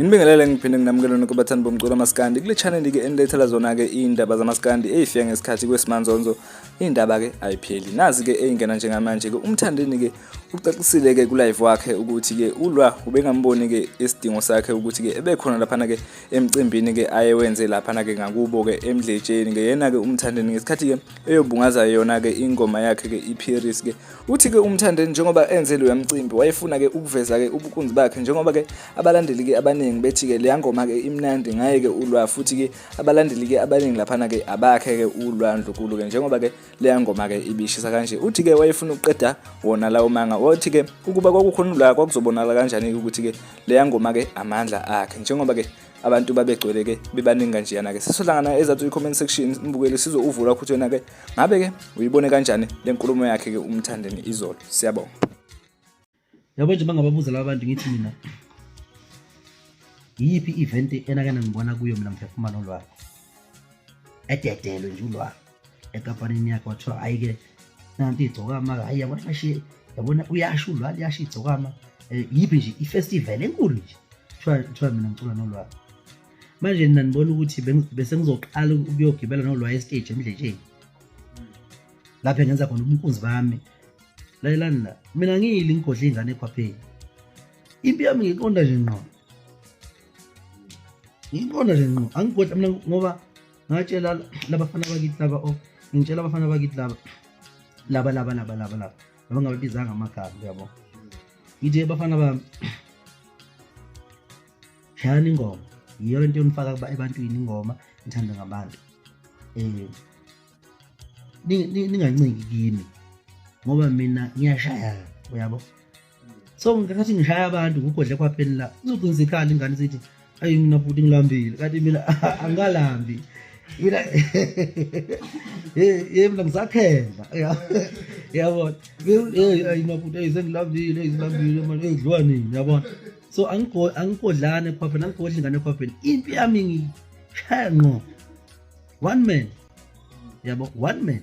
Ngibingelele ngiphinde nginamukele kubathandi bomculo amaskandi kule channel ke endilethela zona ke indaba zamaskandi ezifika ngesikhathi kwesimanzonzo. Indaba ke ayipheli. Nazi ke eyingena njengamanje ke umthandeni ke ucacisile ke ku live wakhe ukuthi ke ulwa ubengamboni ke isidingo sakhe ukuthi ke ebekhona lapha ke emcimbini ke ayewenze lapha ke ngakubo ke emdletsheni ke yena ke umthandeni ngesikhathi ke eyobungaza yona ke ingoma yakhe ke iParis ke uthi ke umthandeni njengoba enze lo yamcimbi wayefuna ke ukuveza ke ubukunzi bakhe njengoba ke abalandeli ke abaningi bethi ke le ngoma ke imnandi ngaye ke ulwa futhi ke abalandeli ke abaningi lapha ke abakhe ke ulwa ndlukulu ke njengoba ke le ngoma ke ibishisa kanje uthi ke wayefuna ukuqeda wona lawo manga wathi ke ukuba kwakukhona la kwakuzobonakala kanjani ukuthi ke le ngoma ke amandla akhe njengoba ke abantu babegcwele ke bebaningi kanjeyana ke sisolangana ezathu i-comment section imbukele sizovula ukuthi wena ke ngabe ke uyibone kanjani le nkulumo yakhe ke umthandeni izolo. Siyabonga. Yabo nje bangababuza laba bantu ngithi mina yipi event enake ngibona kuyo mina mphefumana olwakho ededelo nje ulwakho ekapanini yakho wathiwa ayike nanti igcokama hayi yabona fashe yabona uyasho ulwalo yasho igcokama yipi nje ifestival enkulu nje thiwa mina ngicula nolwakho manje nina nibona ukuthi bese ngizoqala ukuyogibela nolwakho stage emdletsheni lapha ngenza khona ubunkunzi bami lalelani la mina ngiyili ngigodla ingane ekwapheni impi yami ngiqonda nje ngqo angigodla mina ngoba ngatshela labafana bakithi laba ngitshela abafana bakithi laba ngababizanga amagama uyabo ngithi abafana bami shayani ingoma yiyo lento yonifaka ebantwini ingoma ngithanda ngabantu ninganciki kimi ngoba mina ngiyashaya uyabo so ngikathi ngishaya abantu ukugodla kwapheni la uzoqinisa ikhala ingane sithi ayi mina futhi ngilambile kanti mina angalambi mina mina ngisakhenda yabona ayi mafuthi ayizengilambile manje edliwa nini yabona so angigodlane kwaphela angigodla ingane kwaphela impi yami ngishaya ngqo one man yabo one man